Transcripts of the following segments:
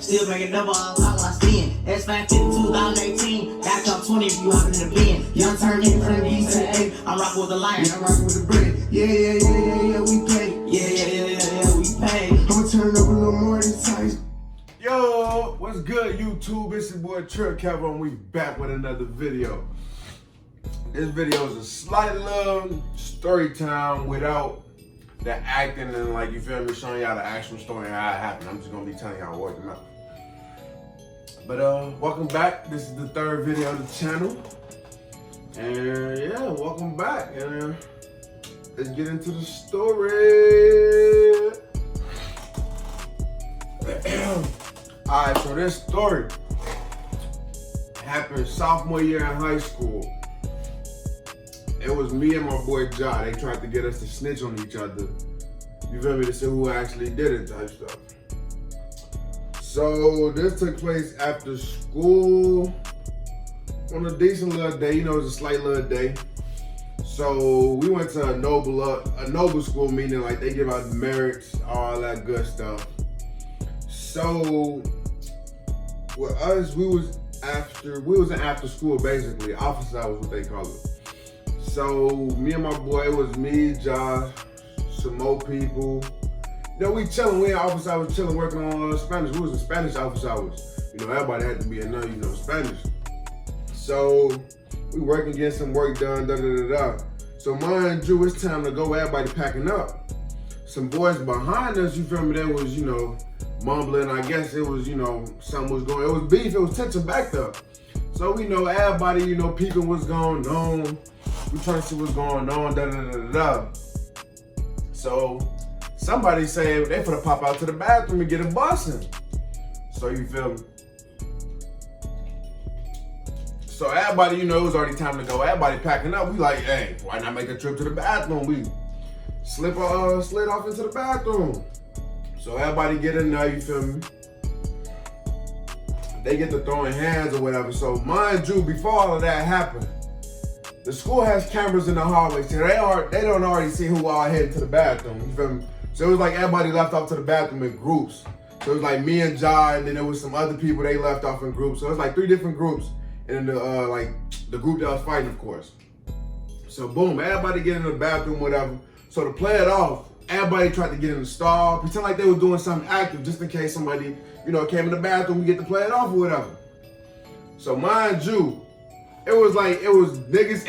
Still making double all out I spin. S5 2018. Got top 20 if you hopping in the bin. Young turn nigga from the east to the A. I'm rocking with the lion. I'm rocking with the bread. Yeah, we pay. Yeah, we pay. I'ma turn up a little more this time. Yo, what's good, YouTube? It's your boy Trill Kevin. We back with another video. This video is a slight little story time without the acting and, like, you feel me, showing y'all the actual story and how it happened. I'm just gonna be telling y'all what came out. But welcome back. This is the third video of the channel, and yeah, welcome back. And let's get into the story. All right, so this story happened sophomore year in high school. It was me and my boy Ja. They tried to get us to snitch on each other. You feel me? To see who actually did it type stuff. So this took place after school on a decent little day. You know, it was a slight little day. So we went to a noble school, meaning like they give out merits, all that good stuff. So with us, we was in after school basically. Office hours, what they call it. So me and my boy, it was me, Josh, some more people. You know, we chilling. We in office hours chilling, working on Spanish. We was in Spanish office hours. You know, everybody had to be in there, you know, Spanish. So we working, getting some work done, So mind you, it's time to go. Everybody packing up. Some boys behind us, you feel me? They was, you know, mumbling. I guess it was, you know, something was going. It was beef. It was tension back there. So we know everybody, you know, peeping what's going on. We trying to see what's going on, So somebody said they finna pop out to the bathroom and get a bussin'. So you feel me? So everybody, you know, it was already time to go. Everybody packing up. We like, hey, why not make a trip to the bathroom? We slid off into the bathroom. So everybody get in there, you feel me? They get to throwing hands or whatever. So mind you, before all of that happened, the school has cameras in the hallway, so they don't already see who all heading to the bathroom. You feel me? So it was like everybody left off to the bathroom in groups. So it was like me and Ja, and then there was some other people they left off in groups. So it was like 3 different groups, and then the group that was fighting, of course. So boom, everybody get in the bathroom, whatever. So to play it off, everybody tried to get in the stall, pretend like they were doing something active, just in case somebody, you know, came in the bathroom. We get to play it off or whatever. So mind you, it was niggas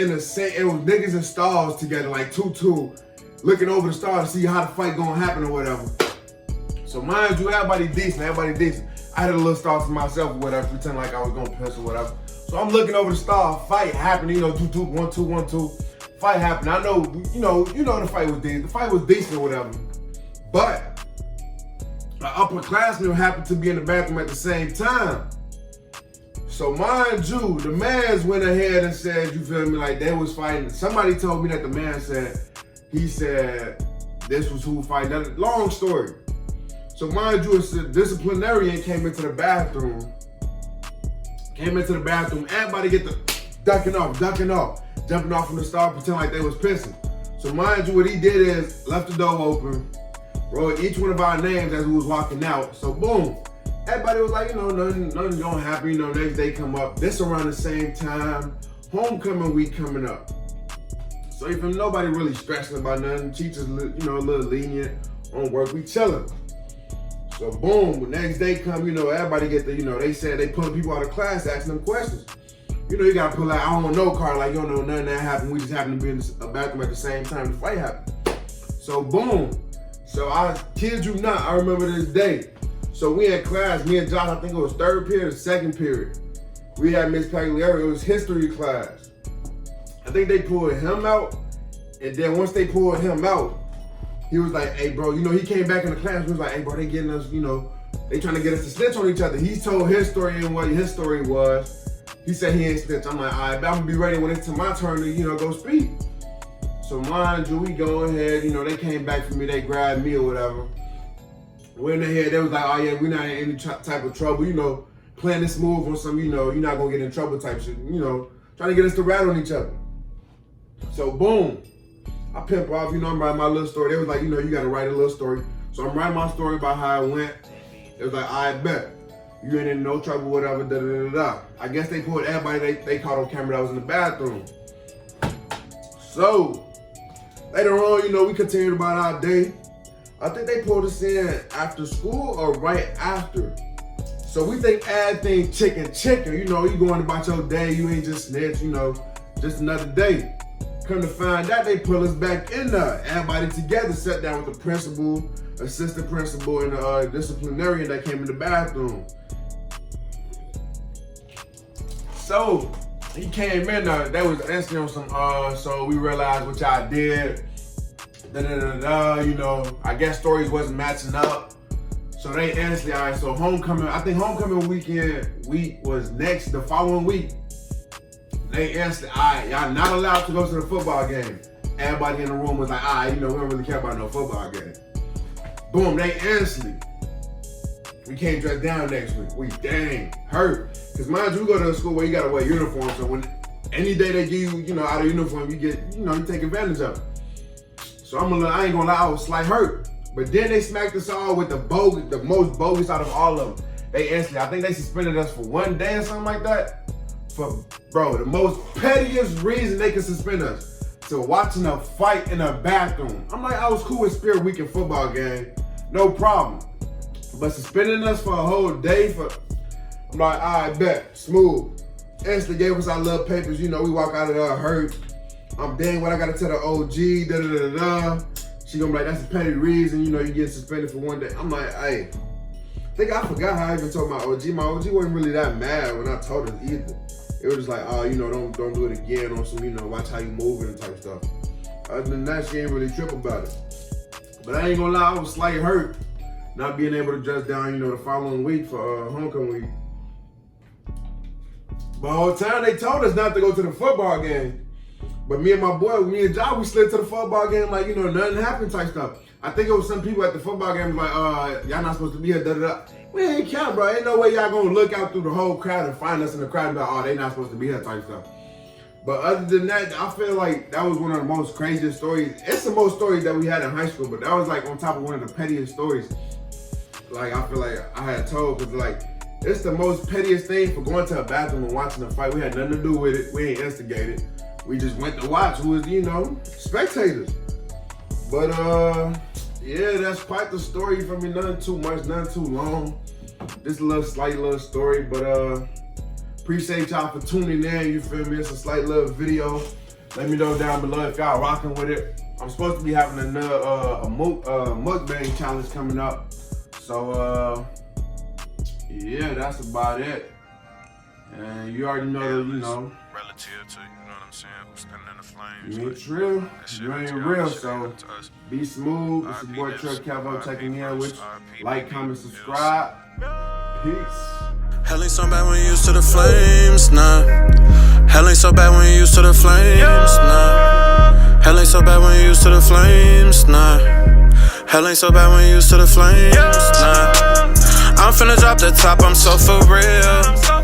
in stalls together, like 2-2, looking over the stall to see how the fight gonna happen or whatever. So mind you, everybody decent. I had a little stall to myself or whatever, pretend like I was gonna piss or whatever. So I'm looking over the stall, fight happening, you know, 2-2, 1-2, 1-2, fight happening. I know, you know the fight was decent. The fight was decent or whatever. But an upperclassman happened to be in the bathroom at the same time. So mind you, the mans went ahead and said, you feel me, like they was fighting. Somebody told me that the man said, he said this was who fighting. Long story. So mind you, a disciplinarian came into the bathroom. Everybody get the ducking off, jumping off from the stall, pretend like they was pissing. So mind you, what he did is left the door open, wrote each one of our names as we was walking out. So boom. Everybody was like, you know, nothing gonna happen, you know, next day come up. This around the same time, homecoming week coming up. So even nobody really stressing about nothing. Teachers, you know, a little lenient on work, we chilling. So boom, the next day come, you know, everybody get the, you know, they said they pulling people out of class, asking them questions. You know, you gotta pull out, I don't know card, like you don't know nothing that happened. We just happened to be in a bathroom at the same time the fight happened. So boom. So I kid you not, I remember this day. So we in class, me and Josh, I think it was 3rd period or 2nd period. We had Miss Pagliari, it was history class. I think they pulled him out, and then once they pulled him out, he was like, hey bro, you know, he came back in the class, he was like, hey bro, they getting us, you know, they trying to get us to snitch on each other. He told his story and what his story was. He said he ain't snitch. I'm like, all right, I'm gonna be ready when it's to my turn to, you know, go speak. So mind you, we go ahead, you know, they came back for me, they grabbed me or whatever. We're in the head, they was like, oh yeah, we're not in any type of trouble, you know, playing this move on some, you know, you're not gonna get in trouble type shit, you know, trying to get us to rat on each other. So boom, I pimp off, you know, I'm writing my little story. They was like, you know, you gotta write a little story. So I'm writing my story about how it went. It was like, I bet. You ain't in no trouble, whatever, da-da-da-da. I guess they pulled everybody they caught on camera that was in the bathroom. So, later on, you know, we continued about our day. I think they pulled us in after school or right after. So we think everything chicken. You know, you going about your day, you ain't just snitch, you know, just another day. Come to find out, they pull us back in there. Everybody together sat down with the principal, assistant principal, and the disciplinarian that came in the bathroom. So he came in there, they was asking him some, so we realized what y'all did, you know, I guess stories wasn't matching up. So they honestly, all right, so homecoming, I think homecoming week was next, the following week. They honestly, all right, y'all not allowed to go to the football game. Everybody in the room was like, all right, you know, we don't really care about no football game. Boom, they honestly, we can't dress down next week. We dang hurt. Cause mind you, we go to a school where you gotta wear uniform. So when any day they give you, you know, out of uniform, you get, you know, you take advantage of it. So I ain't gonna lie, I was slight hurt. But then they smacked us all with the most bogus out of all of them. They instantly, I think they suspended us for 1 day or something like that. For, bro, the most pettiest reason they could suspend us. To watching a fight in a bathroom. I'm like, I was cool with Spirit Weekend football game. No problem. But suspending us for a whole day I'm like, all right, bet, smooth. Instantly gave us our little papers, you know, we walk out of there hurt. I'm dang what I gotta tell the OG, da-da-da-da. She gonna be like, that's a petty reason, you know, you get suspended for 1 day. I'm like, hey, I forgot how I even told my OG. My OG wasn't really that mad when I told her either. It was just like, oh, you know, don't do it again on some, you know, watch how you move and type stuff. Other than that, she ain't really trip about it. But I ain't gonna lie, I was slightly hurt not being able to dress down, you know, the following week for homecoming week. But the whole time they told us not to go to the football game. But me and Job, we slid to the football game like, you know, nothing happened type stuff. I think it was some people at the football game like, y'all not supposed to be here, da-da-da. We ain't count, bro. Ain't no way y'all gonna look out through the whole crowd and find us in the crowd and be like, oh, they not supposed to be here type stuff. But other than that, I feel like that was one of the most craziest stories. It's the most stories that we had in high school, but that was like on top of one of the pettiest stories. Like, I feel like I had told, because like, it's the most pettiest thing for going to a bathroom and watching a fight. We had nothing to do with it. We ain't instigated. We just went to watch who was, you know, spectators. But yeah, that's quite the story for me. Nothing too much, nothing too long. Just a slight little story, but appreciate y'all for tuning in, you feel me? It's a slight little video. Let me know down below if y'all rocking with it. I'm supposed to be having another a mukbang challenge coming up. So yeah, that's about it. And you already know that, you know, relative to, you know what I'm saying, who's standing in the flames. You ain't Trill, you ain't real, so be smooth. It's your boy Trill Cavo checking in with you. Like, comment, subscribe. Peace. Hell ain't so bad when you used to the flames, nah. Hell ain't so bad when you used to the flames, nah. Hell ain't so bad when you used to the flames, nah. Hell ain't so bad when you used to the flames, nah. I'm finna drop the top, I'm so for real.